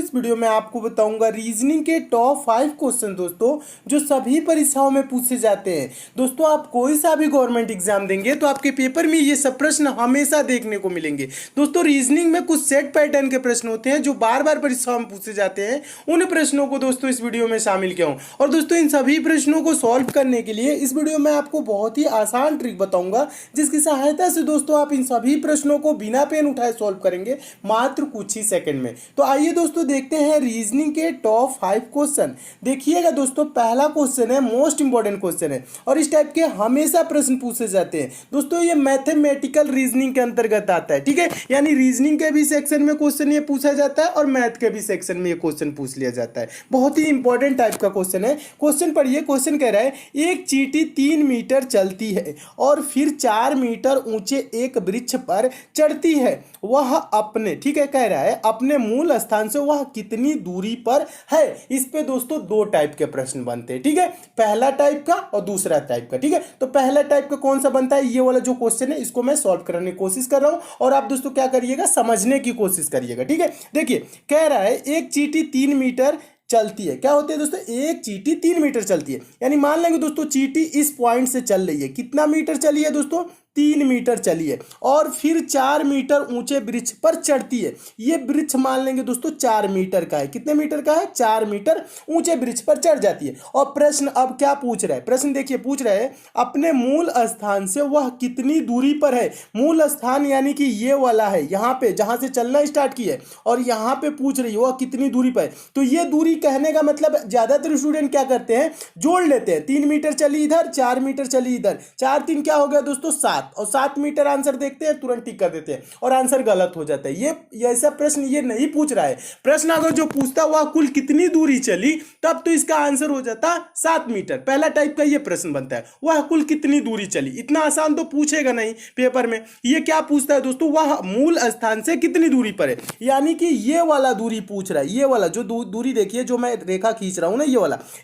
इस वीडियो में आपको बताऊंगा रीजनिंग के टॉप 5 क्वेश्चन दोस्तों जो सभी परीक्षाओं में पूछे जाते हैं। दोस्तों आप कोई सा भी गवर्नमेंट एग्जाम देंगे तो आपके पेपर में ये सब प्रश्न हमेशा देखने को मिलेंगे। दोस्तों रीजनिंग में कुछ सेट पैटर्न के प्रश्न होते हैं जो बार बार परीक्षाओं में पूछे जाते हैं। उन प्रश्नों को दोस्तों इस वीडियो में शामिल किया हूँ और दोस्तों इन सभी प्रश्नों को सॉल्व करने के लिए इस वीडियो में आपको बहुत ही आसान ट्रिक बताऊंगा जिसकी सहायता से दोस्तों आप इन सभी प्रश्नों को बिना पेन उठाए सॉल्व करेंगे मात्र कुछ ही सेकंड में। तो आइए दोस्तों देखते हैं रीजनिंग के टॉप 5 क्वेश्चन। देखिएगा दोस्तों पहला क्वेश्चन है मोस्ट इंपॉर्टेंट क्वेश्चन है और इस टाइप के हमेशा प्रश्न पूछे जाते हैं। दोस्तों ये मैथमेटिकल रीजनिंग के अंतर्गत आता है, ठीक है, यानी रीजनिंग के भी सेक्शन में क्वेश्चन ये पूछा जाता है और मैथ के भी सेक्शन में ये क्वेश्चन पूछ लिया जाता है। बहुत ही इंपॉर्टेंट टाइप का क्वेश्चन है। क्वेश्चन पढ़िए, क्वेश्चन कह रहा है एक चींटी 3 मीटर चलती है और फिर 4 मीटर ऊंचे एक वृक्ष पर चढ़ती है। वह अपने, ठीक है, कह रहा है अपने मूल स्थान से वह कितनी दूरी पर है। इस पे दोस्तों दो टाइप के प्रश्न बनते हैं, ठीक है, पहला टाइप का और दूसरा टाइप का। ठीक है, तो पहला टाइप का कौन सा बनता है, ये वाला जो क्वेश्चन है इसको मैं सॉल्व करने की कोशिश कर रहा हूं और आप दोस्तों क्या करिएगा, समझने की कोशिश करिएगा। ठीक है, देखिए कह रहा है एक चींटी 3 मीटर चलती है। क्या होती है दोस्तों, एक चींटी 3 मीटर चलती है, यानी मान लेंगे दोस्तों चींटी इस पॉइंट से चल रही है। कितना मीटर चली है दोस्तों, 3 मीटर चली है और फिर 4 मीटर ऊंचे वृक्ष पर चढ़ती है। ये वृक्ष मान लेंगे दोस्तों 4 मीटर का है। कितने मीटर का है, 4 मीटर ऊंचे वृक्ष पर चढ़ जाती है। और प्रश्न अब क्या पूछ रहा है, प्रश्न देखिए पूछ रहा है अपने मूल स्थान से वह कितनी दूरी पर है। मूल स्थान यानी कि ये वाला है, यहाँ पे जहां से चलना स्टार्ट की है और यहाँ पे पूछ रही है वह कितनी दूरी पर है। तो ये दूरी कहने का मतलब ज्यादातर स्टूडेंट क्या करते हैं, जोड़ लेते हैं। 3 मीटर चली इधर, 4 मीटर चली इधर, 4 3 क्या हो गया दोस्तों 7 और 7 मीटर आंसर देखते हैं, तुरंत टिक कर देते हैं और आंसर गलत हो जाता है। ये ऐसा प्रश्न ये नहीं पूछ रहा है। प्रश्न अगर जो पूछता वह कुल कितनी दूरी चली तब तो इसका आंसर हो जाता 7 मीटर। पहला टाइप का ये प्रश्न बनता है, वह कुल कितनी दूरी चली। इतना आसान तो पूछेगा नहीं पेपर में। ये क्या पूछता है दोस्तों, वह मूल स्थान से कितनी दूरी पर है, यानी कि ये वाला दूरी पूछ रहा है। ये वाला जो दूरी देखिए, जो मैं रेखा खींच रहा हूं ना,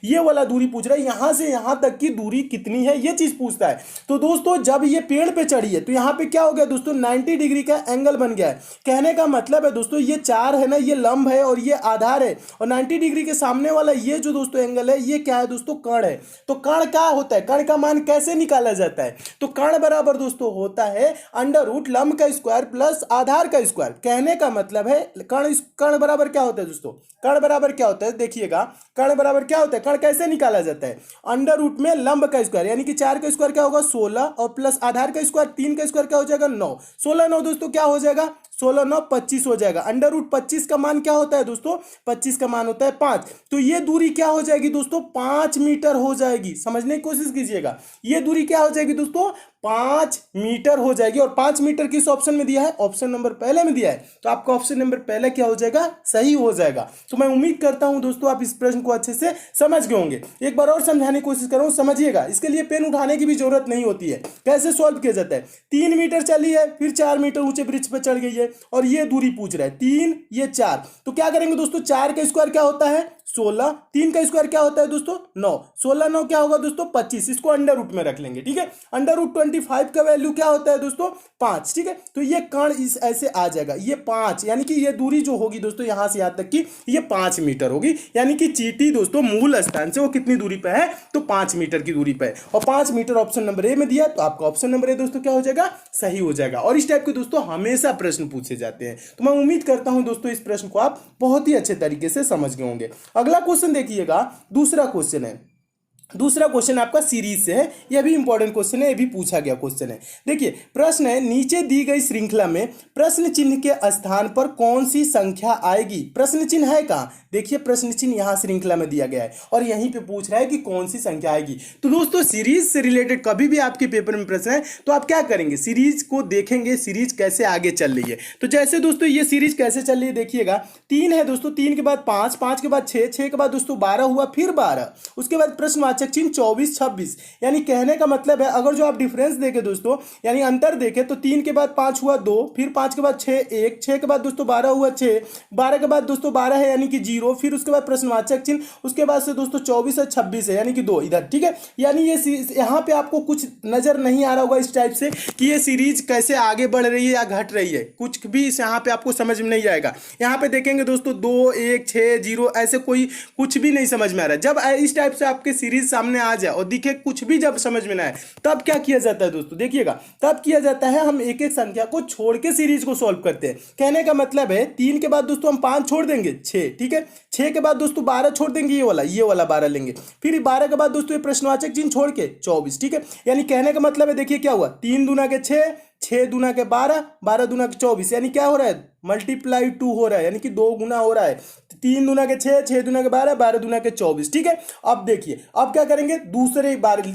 ये वाला दूरी पूछ रहा है। यहां से यहां तक की दूरी कितनी है, ये चीज पूछता है। तो दोस्तों जब ये पेड़ पे चढ़ी है तो यहाँ पे क्या हो गया दोस्तों, 90 डिग्री का एंगल बन गया है। कहने का मतलब है दोस्तों ये 4 है ना, ये लंब है और ये आधार है और 90 डिग्री के सामने वाला ये जो दोस्तों एंगल है ये क्या है दोस्तों, कर्ण है। तो कर्ण क्या होता है, कर्ण का मान कैसे निकाला जाता है, तो कर्ण बराबर दोस्तों होता है √ लंब का स्क्वायर प्लस आधार का स्क्वायर। कहने का मतलब है कर्ण बराबर क्या होता है दोस्तों, कर्ण बराबर क्या होता है, देखिएगा कर्ण बराबर क्या होता है, कर्ण कैसे निकाला जाता है, √ में लंब का स्क्वायर यानी कि 4 का स्क्वायर क्या होगा 16 और प्लस आधार का स्क्वायर 3 का स्क्वायर क्या हो जाएगा 9। 16 9 दोस्तों क्या हो जाएगा, 16 9 25 हो जाएगा। √ का मान क्या होता है दोस्तों, 25 का मान होता है 5। तो ये दूरी क्या हो जाएगी दोस्तों, 5 मीटर हो जाएगी। समझने की कोशिश कीजिएगा, ये दूरी क्या हो जाएगी दोस्तों, 5 मीटर हो जाएगी। और 5 मीटर किस ऑप्शन में दिया है, ऑप्शन नंबर पहले में दिया है। तो आपका ऑप्शन नंबर पहले क्या हो जाएगा, सही हो जाएगा। तो मैं उम्मीद करता हूं दोस्तों आप इस प्रश्न को अच्छे से समझ गए होंगे। एक बार और समझाने की कोशिश कर रहा हूं, समझिएगा। इसके लिए पेन उठाने की भी जरूरत नहीं होती है। कैसे सॉल्व किया जाता है, 3 मीटर चली है फिर 4 मीटर ऊंचे वृक्ष पर चढ़ गई है और ये दूरी पूछ रहा है 3 ये 4। तो क्या करेंगे दोस्तों, 4 का स्क्वायर क्या होता है 16, 3 का स्क्वायर क्या होता है दोस्तों 9, 16 9 क्या होगा दोस्तों 25। इसको √ में रख लेंगे, ठीक है। √ 25 का वैल्यू क्या होता है दोस्तों 5, ठीक है। तो ये कर्ण इस ऐसे आ जाएगा, ये 5 यानी कि ये दूरी जो होगी दोस्तों यहां से यहां तक की ये 5 मीटर होगी। यानी कि चींटी दोस्तों मूल स्थान से वो कितनी दूरी पे है, तो 5 मीटर की दूरी पे है और 5 मीटर ऑप्शन नंबर ए में दिया। तो आपका ऑप्शन नंबर ए दोस्तों क्या हो जाएगा, सही हो जाएगा। और इस टाइप के दोस्तों हमेशा प्रश्न पूछे जाते हैं। तो मैं उम्मीद करता हूं दोस्तों इस प्रश्न को आप बहुत ही अच्छे तरीके से समझ गए होंगे। अगला क्वेश्चन देखिएगा, दूसरा क्वेश्चन है। दूसरा क्वेश्चन आपका सीरीज से है, यह भी इंपॉर्टेंट क्वेश्चन है, यह भी पूछा गया क्वेश्चन है। देखिए प्रश्न है नीचे दी गई श्रृंखला में प्रश्न चिन्ह के स्थान पर कौन सी संख्या आएगी। प्रश्न चिन्ह है कहां, देखिए प्रश्न चिन्ह यहां श्रृंखला में दिया गया है और यहीं पे पूछ रहा है कि कौन सी संख्या आएगी। तो दोस्तों सीरीज से रिलेटेड कभी भी आपके पेपर में प्रश्न है तो आप क्या करेंगे, सीरीज को देखेंगे, सीरीज कैसे आगे चल रही है। तो जैसे दोस्तों ये सीरीज कैसे चल रही है, देखिएगा 3 है दोस्तों, 3 के बाद 5, 5 के बाद 6, 6 के बाद दोस्तों 12 हुआ, फिर 12, उसके बाद प्रश्नवाचक प्रश्नवाचक चिन्ह 24 26। यानी कहने का मतलब है अगर जो आप डिफरेंस देखें दोस्तों, यानी अंतर देखें, तो 3 के बाद 5 हुआ 2, फिर 5 के बाद 6 1, 6 के बाद दोस्तों 12 हुआ 6, 12 के बाद दोस्तों 12 है यानी कि 0, फिर उसके बाद प्रश्नवाचक चिन्ह, उसके बाद से दोस्तों 24 और 26 है यानी कि 2 इधर। ठीक है, यानी ये यहाँ पे आपको कुछ नजर नहीं आ रहा होगा इस टाइप से कि ये सीरीज कैसे आगे बढ़ रही है या घट रही है, कुछ भी इस यहाँ पे आपको समझ में नहीं आएगा। यहाँ पे देखेंगे दोस्तों 2 1 6 0 ऐसे कोई कुछ भी नहीं समझ में आ रहा है। जब इस टाइप से आपके सीरीज सामने आ जाए और दिखे कुछ भी जब समझ में ना आए, तब क्या किया जाता है दोस्तों, देखिएगा तब किया जाता है हम एक एक संख्या को छोड़ के सीरीज को सॉल्व करते हैं। कहने का मतलब है 3 के बाद दोस्तों हम 5 छोड़ देंगे 6, ठीक है, 6 के बाद दोस्तों 12 छोड़ देंगे, ये वाला 12 लेंगे, फिर 12 के बाद दोस्तों ये प्रश्नवाचक चिन्ह छोड़ के 24। ठीक है, यानी कहने का मतलब है देखिए क्या हुआ, 3 दूना के 6, 6 दूना के 12, 12 दूना के 24, यानी क्या हो रहा है, मल्टीप्लाई 2 हो रहा है, यानी कि 2 गुना हो रहा है। 3 दूना के 6, 6 दूना के 12, 12 दूना के 24। ठीक है, अब देखिए अब क्या करेंगे,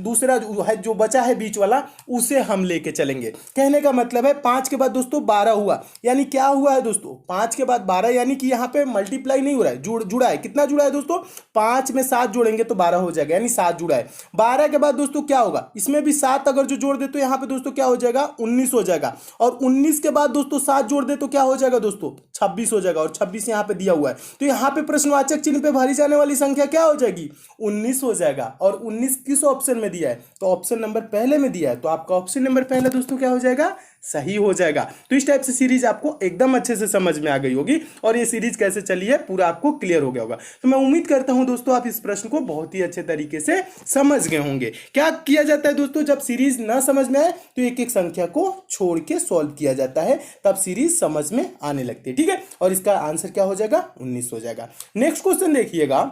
दूसरा जो बचा है बीच वाला उसे हम लेके चलेंगे। कहने का मतलब है 5 के बाद दोस्तों 12 हुआ, यानी क्या हुआ है दोस्तों, 5 के बाद 12, यानी कि यहाँ पे मल्टीप्लाई नहीं हो रहा है, जुड़ा है। कितना जुड़ा है दोस्तों, 5 में 7 जोड़ेंगे तो 12 हो जाएगा, यानी 7 जुड़ा है। 12 के बाद दोस्तों क्या होगा, इसमें भी 7 अगर जो जोड़ दे तो यहाँ पे दोस्तों क्या हो जाएगा, 19 हो जाएगा, और 19 के बाद दोस्तों 7 जोड़ दे तो क्या हो जाएगा दोस्तों, 26 हो जाएगा, और 26 यहाँ पे दिया हुआ है, तो यहाँ पे प्रश्नवाचक चिन्ह पे भरी जाने वाली संख्या क्या हो जाएगी, 19 हो जाएगा। और 19 किस ऑप्शन में दिया है, तो ऑप्शन नंबर पहले में दिया है, तो आपका ऑप्शन नंबर पहला दोस्तों क्या हो जाएगा, सही हो जाएगा। तो इस टाइप से सीरीज आपको एकदम अच्छे से समझ में आ गई होगी, और ये सीरीज कैसे चली है पूरा आपको क्लियर हो गया होगा। तो मैं उम्मीद करता हूं दोस्तों आप इस प्रश्न को बहुत ही अच्छे तरीके से समझ गए होंगे। क्या किया जाता है दोस्तों, जब सीरीज ना समझ में आए तो एक एक संख्या को छोड़ के सॉल्व किया जाता है, तब सीरीज समझ में आने लगती है। ठीक है, और इसका आंसर क्या हो जाएगा, 19 हो जाएगा। नेक्स्ट क्वेश्चन देखिएगा,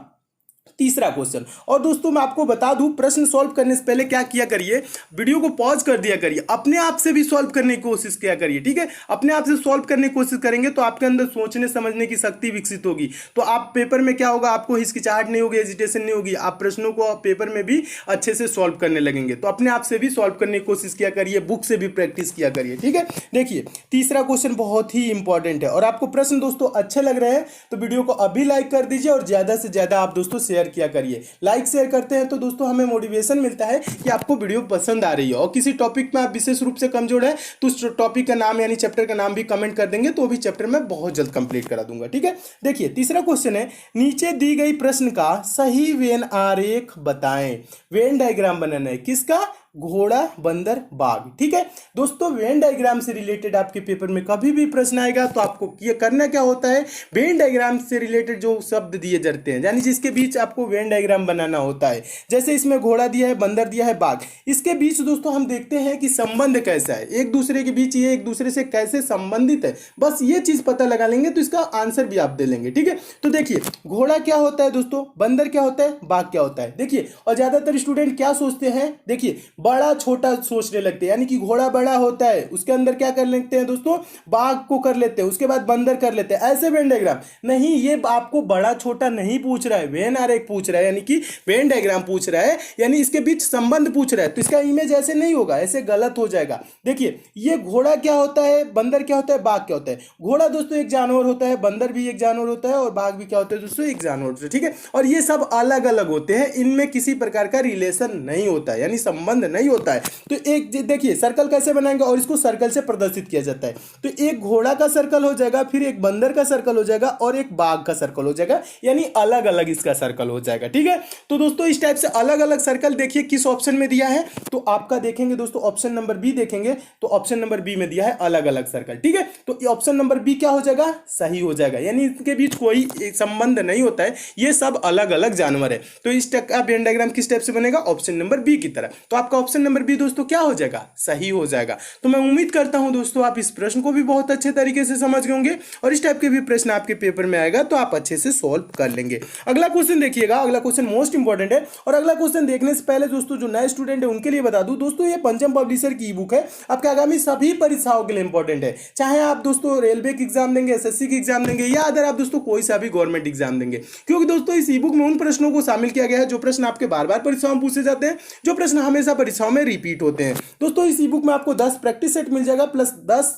तीसरा क्वेश्चन। और दोस्तों मैं आपको बता दूं, प्रश्न सॉल्व करने से पहले क्या किया करिए, वीडियो को पॉज कर दिया करिए, अपने आप से भी सॉल्व करने की कोशिश किया करिए। ठीक है, अपने आप से सॉल्व करने की कोशिश करेंगे तो आपके अंदर सोचने समझने की शक्ति विकसित होगी, तो आप पेपर में क्या होगा, आपको हिचकिचाहट नहीं होगी, हेजिटेशन नहीं होगी, आप प्रश्नों को पेपर में भी अच्छे से सॉल्व करने लगेंगे। तो अपने आप से भी सॉल्व करने की कोशिश किया करिए, बुक से भी प्रैक्टिस किया करिए। ठीक है, देखिए तीसरा क्वेश्चन बहुत ही इंपॉर्टेंट है, और आपको प्रश्न दोस्तों अच्छे लग रहे हैं तो वीडियो को अभी लाइक कर दीजिए, और ज्यादा से ज्यादा आप दोस्तों शेयर किया करिए। लाइक शेयर करते हैं तो दोस्तों हमें मोटिवेशन मिलता है कि आपको वीडियो पसंद आ रही है, और किसी टॉपिक में आप विशेष रूप से कमजोर है तो उस टॉपिक का नाम यानी चैप्टर का नाम भी कमेंट कर देंगे, तो भी चैप्टर में बहुत जल्द कंप्लीट करा दूंगा। ठीक है, देखिए तीसरा क्वेश्चन है, नीचे दी गई प्रश्न का सही वेन आरेख बताएं। वेन डायग्राम बनाना है, किसका, घोड़ा बंदर बाघ। ठीक है दोस्तों, वेन डायग्राम से रिलेटेड आपके पेपर में कभी भी प्रश्न आएगा तो आपको ये करना क्या होता है, वेन डायग्राम से रिलेटेड जो शब्द दिए जाते हैं, यानी जिसके बीच आपको वेन डायग्राम बनाना होता है, जैसे इसमें घोड़ा दिया है, बंदर दिया है, बाघ, इसके बीच दोस्तों हम देखते हैं कि संबंध कैसा है, एक दूसरे के बीच ये एक दूसरे से कैसे संबंधित है, बस ये चीज पता लगा लेंगे तो इसका आंसर भी आप दे लेंगे। ठीक है, तो देखिए घोड़ा क्या होता है दोस्तों, बंदर क्या होता है, बाघ क्या होता है। देखिए, और ज्यादातर स्टूडेंट क्या सोचते हैं, देखिए बड़ा छोटा सोचने लगते हैं, यानी कि घोड़ा बड़ा होता है उसके अंदर क्या कर लेते हैं दोस्तों, बाघ को कर लेते हैं, उसके बाद बंदर कर लेते हैं, ऐसे वेन डायग्राम नहीं, ये आपको बड़ा छोटा नहीं पूछ रहा है, वेन आरेख पूछ रहा है, यानी कि वेन डायग्राम पूछ रहा है, यानी इसके बीच संबंध पूछ रहा है, तो इसका इमेज ऐसे नहीं होगा, ऐसे गलत हो जाएगा। देखिए ये घोड़ा क्या होता है, बंदर क्या होता है, बाघ क्या होता है। घोड़ा दोस्तों एक जानवर होता है, बंदर भी एक जानवर होता है, और बाघ भी क्या होता है दोस्तों, एक जानवर होता है। ठीक है, और ये सब अलग अलग होते हैं, इनमें किसी प्रकार का रिलेशन नहीं होता है, यानी संबंध नहीं होता है। तो एक देखिए सर्कल कैसे बनाएंगे, और इसको सर्कल से प्रदर्शित किया जाता है, तो एक घोड़ा का सर्कल हो जाएगा, फिर एक बंदर का सर्कल हो जाएगा, और एक बाघ का सर्कल हो जाएगा, यानी अलग अलग इसका सर्कल हो जाएगा। ठीक है, तो दोस्तों इस टाइप से अलग अलग सर्कल देखिए किस ऑप्शन में दिया है, तो आपका देखेंगे दोस्तों ऑप्शन नंबर बी देखेंगे, तो ऑप्शन नंबर बी में दिया है अलग अलग सर्कल। ठीक है, तो ऑप्शन नंबर बी क्या हो जाएगा, सही हो जाएगा, यानी इनके बीच कोई संबंध नहीं होता है, ये सब अलग अलग जानवर है। तो इस टाइप का वेन डायग्राम किस टाइप से बनेगा, ऑप्शन नंबर बी की तरह। तो आपका ऑप्शन नंबर बी दोस्तों क्या हो जाएगा, सही हो जाएगा। तो मैं उम्मीद करता हूं दोस्तों आप इस प्रश्न को भी बहुत अच्छे तरीके से समझ गए होंगे, और इस टाइप के भी प्रश्न आपके पेपर में आएगा तो आप अच्छे से सॉल्व कर लेंगे। अगला क्वेश्चन देखिएगा, अगला क्वेश्चन मोस्ट इंपॉर्टेंट है, और अगला क्वेश्चन देखने से पहले दोस्तों जो नए स्टूडेंट है उनके लिए बता दूं दोस्तों, ये पंचम पब्लिशर की ई बुक है, आपके आगामी सभी परीक्षाओं के लिए इंपॉर्टेंट है, चाहे आप दोस्तों रेलवे की एग्जाम देंगे, एसएससी की एग्जाम देंगे, या अगर आप दोस्तों कोई सा भी गवर्नमेंट एग्जाम देंगे, क्योंकि दोस्तों इस ई बुक में उन प्रश्नों को शामिल किया गया है जो प्रश्न आपके बार बार परीक्षाओं में पूछे जाते हैं, जो प्रश्न हमेशा परीक्षाओं में रिपीट होते हैं। दोस्तों इस ई बुक में आपको 10 प्रैक्टिस सेट मिल जाएगा, प्लस 10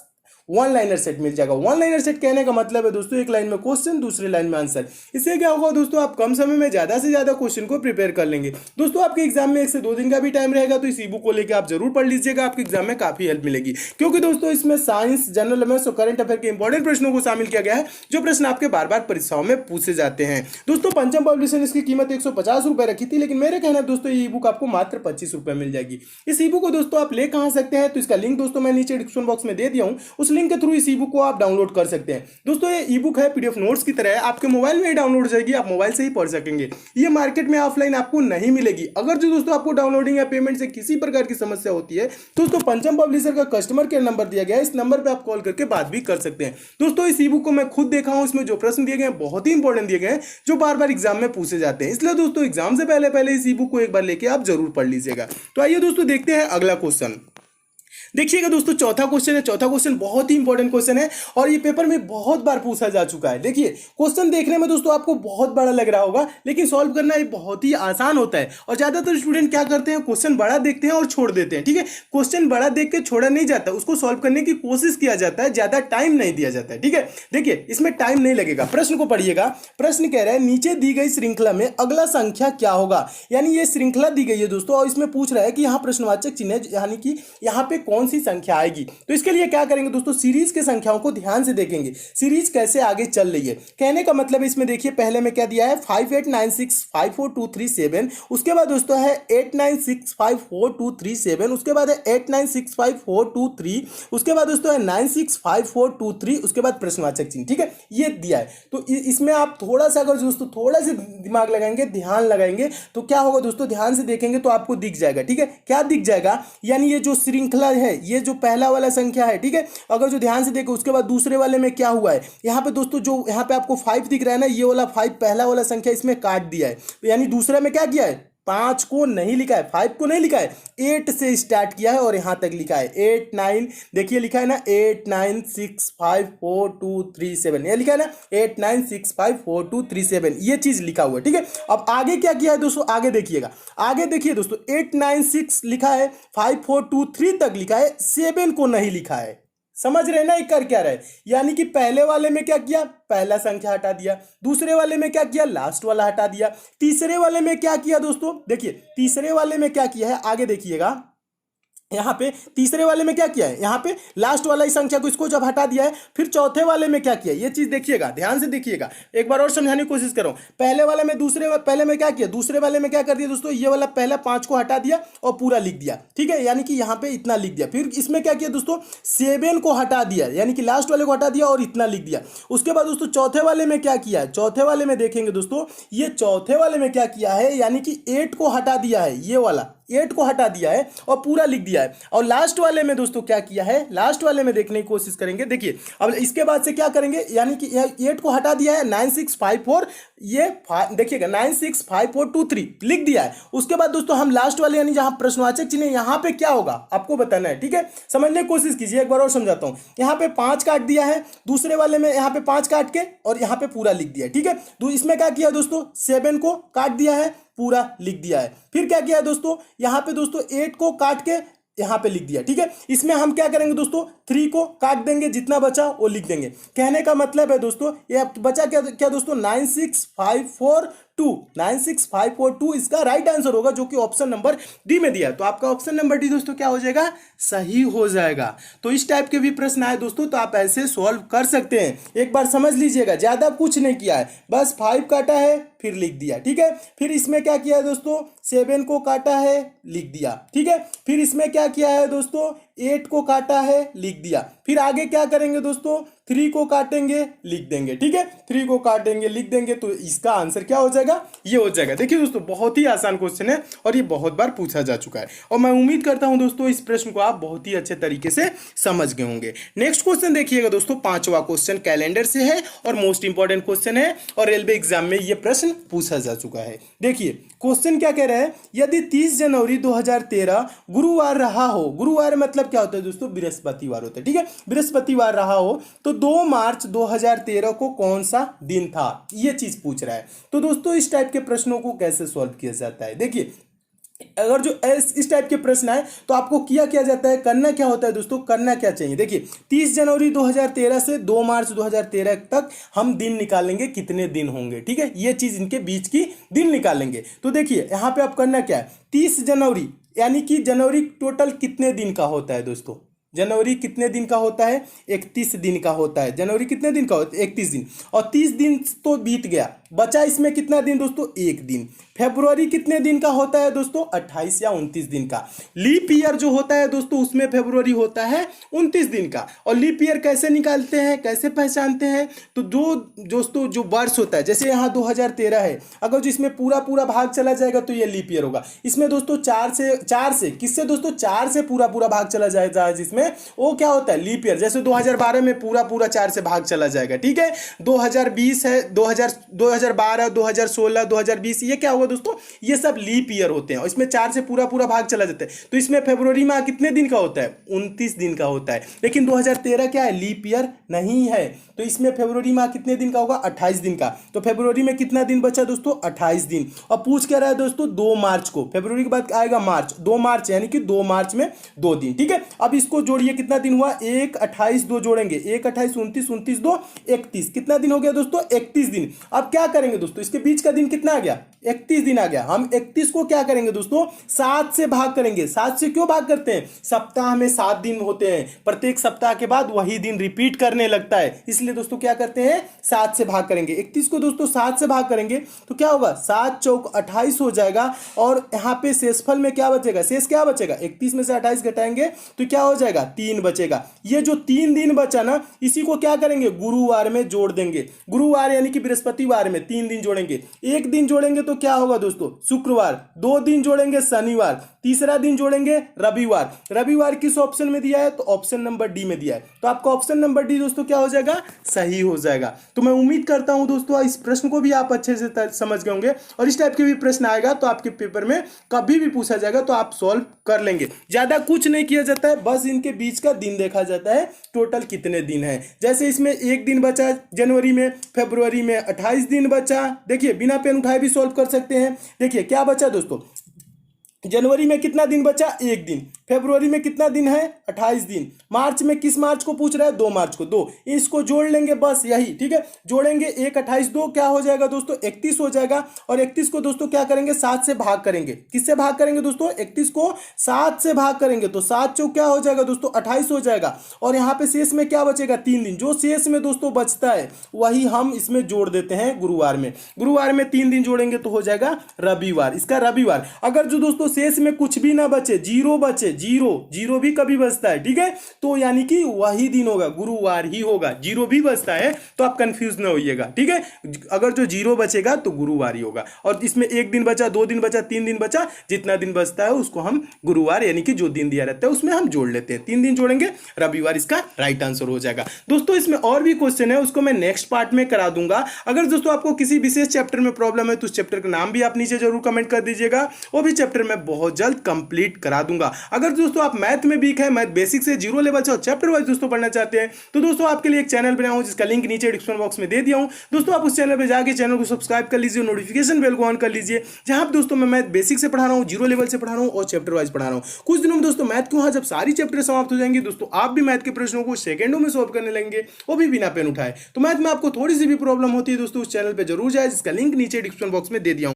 वन लाइनर सेट मिल जाएगा। वन लाइनर सेट कहने का मतलब है दोस्तों एक लाइन में क्वेश्चन, दूसरी लाइन में आंसर। इससे क्या होगा दोस्तों, आप कम समय में ज्यादा से ज्यादा क्वेश्चन को प्रिपेयर कर लेंगे। दोस्तों आपके एग्जाम में 1 से 2 दिन का भी टाइम रहेगा, तो इस ई बुक को लेकर आप जरूर पढ़ लीजिएगा, आपके एग्जाम में काफी हेल्प मिलेगी। क्योंकि दोस्तों इसमें साइंस, जनरल अवेयरनेस और करंट अफेयर के इंपॉर्टेंट प्रश्नों को शामिल किया गया है, जो प्रश्न आपके बार बार परीक्षाओं में पूछे जाते हैं। दोस्तों पंचम पब्लिशर ने इसकी कीमत 150 रुपए रखी थी, लेकिन मेरे कहना है दोस्तों ये ई बुक आपको मात्र 25 रुपए मिल जाएगी। इस ई बुक को दोस्तों आप ले कहां सकते हैं, तो इसका लिंक दोस्तों मैं नीचे डिस्क्रिप्शन बॉक्स में दे दिया हूं, उस लिंक के थ्रू इस ई बुक को आप डाउनलोड कर सकते हैं। दोस्तों ये ई बुक है पीडीएफ नोट्स की तरह है, आपके मोबाइल में ही डाउनलोड हो जाएगी, आप मोबाइल से ही पढ़ सकेंगे। ये मार्केट में ऑफलाइन आपको नहीं मिलेगी। अगर जो दोस्तों आपको डाउनलोडिंग या पेमेंट से किसी प्रकार की समस्या होती है, दोस्तों पंचम पब्लिशर का कस्टमर केयर नंबर दिया गया है, इस नंबर पे आप कॉल करके बात भी कर सकते हैं। दोस्तों इस ई बुक को मैं खुद देखा हूं, इसमें जो प्रश्न दिए गए हैं बहुत ही इंपॉर्टेंट दिए गए हैं, जो बार बार एग्जाम में पूछे जाते हैं। इसलिए दोस्तों एग्जाम से पहले इस ई बुक को एक बार लेके आप जरूर पढ़ लीजिएगा। तो आइए दोस्तों देखते हैं अगला क्वेश्चन। देखिएगा दोस्तों चौथा क्वेश्चन है। चौथा क्वेश्चन बहुत ही इंपॉर्टेंट क्वेश्चन है और ये पेपर में बहुत बार पूछा जा चुका है। देखिए क्वेश्चन देखने में दोस्तों आपको बहुत बड़ा लग रहा होगा, लेकिन सॉल्व करना ये बहुत ही आसान होता है। और ज्यादातर स्टूडेंट क्या करते हैं, क्वेश्चन बड़ा देखते हैं और छोड़ देते हैं। ठीक है, क्वेश्चन बड़ा देख के छोड़ा नहीं जाता, उसको सॉल्व करने की कोशिश किया जाता है, ज्यादा टाइम नहीं दिया जाता है। ठीक है, देखिए इसमें टाइम नहीं लगेगा। प्रश्न को पढ़िएगा। प्रश्न कह रहा है नीचे दी गई श्रृंखला में अगला संख्या क्या होगा। यानी ये श्रृंखला दी गई है दोस्तों, और इसमें पूछ रहा है कि यहाँ प्रश्नवाचक चिन्ह, यानी कि यहाँ पे कौन सी संख्या आएगी। तो इसके लिए क्या करेंगे दोस्तों, सीरीज के संख्याओं को ध्यान से देखेंगे, सीरीज कैसे आगे चल रही है। कहने का मतलब इसमें देखिए पहले में क्या दिया है 5896542337, उसके बाद दोस्तों है 89654237, उसके बाद है 896543, उसके बाद दोस्तों है 965423, उसके बाद प्रश्नवाचक चिन्ह। ठीक है, ये दिया है। तो इसमें आप थोड़ा सा अगर दोस्तों थोड़ा सा दिमाग लगाएंगे, ध्यान लगाएंगे, तो क्या होगा दोस्तों, ध्यान से देखेंगे तो आपको दिख जाएगा। ठीक है, क्या दिख जाएगा, यानी ये जो श्रृंखला है, ये जो पहला वाला संख्या है, ठीक है, अगर जो ध्यान से देखो उसके बाद दूसरे वाले में क्या हुआ है, यहाँ पे दोस्तों जो यहाँ पे आपको 5 दिख रहा है ना, ये वाला 5 पहला वाला संख्या इसमें काट दिया है। तो यानी दूसरे में क्या किया है, 5 को नहीं लिखा है, 5 को नहीं लिखा है, 8 से स्टार्ट किया है और यहां तक लिखा है 8 9, देखिए लिखा है ना 89654237, ये लिखा है ना 89654237, ये चीज लिखा हुआ है। ठीक है, अब आगे क्या किया है दोस्तों, आगे देखिएगा, आगे देखिए दोस्तों 896 लिखा है, 5423 तक लिखा है, 7 को नहीं लिखा है। समझ रहे ना, ये कर क्या रहे, यानी कि पहले वाले में क्या किया, पहला संख्या हटा दिया, दूसरे वाले में क्या किया, लास्ट वाला हटा दिया, तीसरे वाले में क्या किया दोस्तों, देखिए तीसरे वाले में क्या किया है, आगे देखिएगा, यहाँ पे तीसरे वाले में क्या किया है, यहाँ पे लास्ट वाला ही संख्या को इसको जब हटा दिया है, फिर चौथे वाले में क्या किया, ये चीज देखिएगा, ध्यान से देखिएगा, एक बार और समझाने की कोशिश करो। पहले वाले में पहले में क्या किया, दूसरे वाले में क्या कर दिया दोस्तों, ये वाला पहला 5 को हटा दिया और पूरा लिख दिया। ठीक है, यानी कि यहाँ पे इतना लिख दिया। फिर इसमें क्या किया दोस्तों, 7 को हटा दिया, यानी कि लास्ट वाले को हटा दिया और इतना लिख दिया। उसके बाद दोस्तों चौथे वाले में क्या किया है, चौथे वाले में देखेंगे दोस्तों, ये चौथे वाले में क्या किया है, यानी कि 8 को हटा दिया है, ये वाला 8 को हटा दिया है और पूरा लिख दिया है। और लास्ट वाले में दोस्तों क्या किया है, लास्ट वाले में देखने की कोशिश करेंगे। देखिए अब इसके बाद से क्या करेंगे, यानी कि 8 को हटा दिया है, 9654, ये देखिएगा 965423 लिख दिया है। उसके बाद दोस्तों हम लास्ट वाले यानी जहां प्रश्नवाचक चिन्ह यहां पे क्या होगा आपको बताना है। ठीक है, समझने की कोशिश कीजिए, एक बार और समझाता हूं। यहां पे 5 काट दिया है, दूसरे वाले में यहां पे 5 काट के और यहां पे पूरा लिख दिया। ठीक है, तो इसमें क्या किया दोस्तों, 7 को काट दिया है, पूरा लिख दिया है। फिर क्या किया है दोस्तों, यहां पे दोस्तों 8 को काट के यहां पे लिख दिया। ठीक है, इसमें हम क्या करेंगे दोस्तों, 3 को काट देंगे, जितना बचा वो लिख देंगे। कहने का मतलब है दोस्तों ये बचा क्या दोस्तों, 96542 इसका राइट आंसर होगा, जो कि ऑप्शन नंबर डी में दिया है। तो आपका ऑप्शन नंबर डी दोस्तों क्या हो जाएगा, सही हो जाएगा। तो इस टाइप के भी प्रश्न आए दोस्तों तो आप ऐसे सॉल्व कर सकते हैं। एक बार समझ लीजिएगा, ज्यादा कुछ नहीं किया है, बस 5 काटा है फिर लिख दिया। ठीक है, फिर इसमें क्या किया है दोस्तों, 7 को काटा है लिख दिया। ठीक है, फिर इसमें क्या किया है दोस्तों, 8 को काटा है लिख दिया। फिर आगे क्या करेंगे दोस्तों, 3 को काटेंगे लिख देंगे। ठीक है, 3 को काटेंगे लिख देंगे, तो इसका आंसर क्या हो जाएगा, ये हो जाएगा। देखिए दोस्तों बहुत ही आसान क्वेश्चन है और ये बहुत बार पूछा जा चुका है, और मैं उम्मीद करता हूं दोस्तों इस प्रश्न को आप बहुत ही अच्छे तरीके से समझ गए होंगे। नेक्स्ट क्वेश्चन देखिएगा दोस्तों, 5वां क्वेश्चन कैलेंडर से है और मोस्ट इंपॉर्टेंट क्वेश्चन है, और रेलवे एग्जाम में ये प्रश्न पूछा जा चुका है। देखिए क्वेश्चन क्या कह रहा है, यदि 30 जनवरी 2013 गुरुवार रहा हो, गुरुवार मतलब क्या होता है दोस्तों, बृहस्पतिवार होता है। ठीक है, बृहस्पतिवार रहा हो तो 2 मार्च 2013 को कौन सा दिन था, ये चीज पूछ रहा है। तो दोस्तों इस टाइप के प्रश्नों को कैसे सॉल्व किया जाता है, देखिए अगर जो इस टाइप के प्रश्न आए तो आपको किया जाता है, करना क्या होता है दोस्तों, करना क्या चाहिए। देखिए 30 जनवरी 2013 से 2 मार्च 2013 तक हम दिन निकालेंगे, कितने दिन होंगे, ठीक है, ये चीज इनके बीच की दिन निकालेंगे। तो देखिए यहाँ पे आप करना क्या है, 30 जनवरी यानी कि जनवरी टोटल कितने दिन का होता है दोस्तों, जनवरी कितने दिन का होता है, 31 दिन का होता है। जनवरी कितने दिन का होता है, 31 दिन। और 30 दिन तो बीत गया, बचा इसमें कितना दिन दोस्तों, एक दिन। फेब्रुवरी कितने दिन का होता है दोस्तों, 28 या 29 दिन का। लीप ईयर जो होता है दोस्तों उसमें फेब्रुवरी होता है 29 दिन का। और लीप ईयर कैसे निकालते हैं, कैसे पहचानते हैं, तो जो दोस्तों जो वर्ष होता है, जैसे यहाँ 2013 है, अगर जो इसमें पूरा पूरा भाग चला जाएगा तो ये लीप ईयर होगा। इसमें दोस्तों चार से किससे दोस्तों, 4 से पूरा पूरा भाग चला जाएगा, जिसमें वो क्या होता है, लीप ईयर। जैसे 2012 में पूरा पूरा 4 से भाग चला जाएगा, ठीक है। 2020 है, 2012, 2016, 2020, ये क्या होगा दोस्तों, ये सब लीप ईयर होते हैं और इसमें 4 से पूरा पूरा भाग चला जाता है। तो इसमें फरवरी माह कितने दिन का होता है, 29 दिन का होता है। लेकिन 2013 क्या है, लीप ईयर नहीं है, तो इसमें फरवरी माह कितने दिन का होगा, 28 दिन का। तो फरवरी में कितना दिन बचा दोस्तों, 28 दिन। और पूछ क्या रहा है दोस्तों, 2 मार्च को, फरवरी के बाद आएगा मार्च, 2 मार्च यानी कि 2 मार्च में 2 दिन, ठीक है। अब इसको जोड़िए, कितना दिन हुआ, 1, 28, 2 जोड़ेंगे, 1, 28, 29, 29, 2, 31, कितना दिन हो गया दोस्तों, 31 दिन। अब क्या करेंगे दोस्तों, इसके बीच का दिन कितना आ गया, 31 दिन आ गया। हम 31 को क्या करेंगे दोस्तों, 7 से भाग करेंगे। 7 से क्यों भाग करते हैं, सप्ताह में 7 दिन होते हैं, प्रत्येक सप्ताह के बाद वही दिन रिपीट करने लगता है, इसलिए दोस्तों क्या करते हैं, 7 से भाग करेंगे। 31 को दोस्तों 7 से भाग करेंगे तो क्या होगा, 7 चौक 28 हो जाएगा। और यहाँ पे शेषफल में क्या बचेगा, शेष क्या बचेगा, 31 में से 28 घटाएंगे तो क्या हो जाएगा, 3 बचेगा। ये जो 3 दिन बचा ना, इसी को क्या करेंगे, गुरुवार में जोड़ देंगे। गुरुवार यानी कि बृहस्पतिवार में 3 दिन जोड़ेंगे, 1 दिन जोड़ेंगे तो क्या होगा दोस्तों, शुक्रवार। 2 दिन जोड़ेंगे, शनिवार। तीसरा दिन जोड़ेंगे, रविवार। रविवार किस ऑप्शन में दिया है, तो ऑप्शन नंबर डी में दिया है, तो आपका ऑप्शन नंबर डी दोस्तों क्या हो जाएगा, सही हो जाएगा। तो मैं उम्मीद करता हूं दोस्तों इस प्रश्न को भी आप अच्छे से समझ गए होंगे, और इस टाइप के भी प्रश्न आएगा तो आपके पेपर में कभी भी पूछा जाएगा तो आप सॉल्व कर लेंगे। ज्यादा कुछ नहीं किया जाता है, बस इनके बीच का दिन देखा जाता है, टोटल कितने दिन है। जैसे इसमें 1 दिन बचा जनवरी में, फरवरी में 28 दिन बचा। देखिए बिना पेन उठाए भी सॉल्व कर सकते हैं। देखिए क्या बचा दोस्तों, जनवरी में कितना दिन बचा, 1 दिन। फरवरी में कितना दिन है, 28 दिन। मार्च में किस मार्च को पूछ रहा है, 2 मार्च को, 2। इसको जोड़ लेंगे बस यही, ठीक है। जोड़ेंगे 1, 28, 2 क्या हो जाएगा दोस्तों, 31 हो जाएगा। और 31 को दोस्तों क्या करेंगे, 7 से भाग करेंगे। किससे भाग करेंगे दोस्तों, 31 को 7 से भाग करेंगे तो 7 चौक क्या हो जाएगा दोस्तों, 28 हो जाएगा। और यहाँ पे शेष में क्या बचेगा, 3 दिन। जो शेष में दोस्तों बचता है वही हम इसमें जोड़ देते हैं गुरुवार में। गुरुवार में 3 दिन जोड़ेंगे तो हो जाएगा रविवार, इसका रविवार। अगर जो दोस्तों शेष में कुछ भी ना बचे, जीरो बचे, जीरो भी कभी बचता है, ठीक है, तो यानी कि वही दिन होगा, गुरुवार ही होगा। जीरो भी बचता है तो आप कंफ्यूज ना होइएगा, ठीक है। अगर जो जीरो बचेगा तो गुरुवार ही होगा। और इसमें 1 दिन बचा, 2 दिन बचा, 3 दिन बचा, जितना दिन बचता है उसको हम गुरुवार यानी कि जो दिन दिया रहता है उसमें हम जोड़ लेते हैं। 3 दिन जोड़ेंगे, रविवार इसका राइट आंसर हो जाएगा। दोस्तों इसमें और भी क्वेश्चन है, उसको मैं नेक्स्ट पार्ट में करा दूंगा। अगर दोस्तों आपको किसी विशेष चैप्टर में प्रॉब्लम है तो उस चैप्टर का नाम भी आप नीचे जरूर कमेंट कर दीजिएगा, वो भी चैप्टर में बहुत जल्द कंप्लीट करा दूंगा। अगर दोस्तों आप मैथ में वीक है, मैथ बेसिक से 0 लेवल से और चैप्टर वाइज दोस्तों पढ़ना चाहते हैं तो दोस्तों आपके लिए एक चैनल बनाया हूं जिसका लिंक नीचे डिस्क्रिप्शन बॉक्स में दे दिया हूं। दोस्तों आप उस चैनल पे जाके चैनल को सब्सक्राइब कर लीजिए, नोटिफिकेशन बेल को ऑन कर लीजिए, जहां पे दोस्तों मैं मैथ बेसिक से पढ़ा रहा हूं, 0 लेवल से पढ़ा रहा हूं और चैप्टर वाइज पढ़ा रहा हूं। कुछ दिनों में दोस्तों मैथ के वहां जब सारी चैप्टर समाप्त हो जाएंगी दोस्तों, आप भी मैथ के प्रश्नों को सेकंडों में सॉल्व करने लगेंगे, वो भी बिना पेन उठाए। तो मैथ में आपको थोड़ी सी भी प्रॉब्लम होती है दोस्तों, उस चैनल पर जरूर जाए, जिसका लिंक नीचे डिस्क्रिप्शन बॉक्स में दे दिया हूं।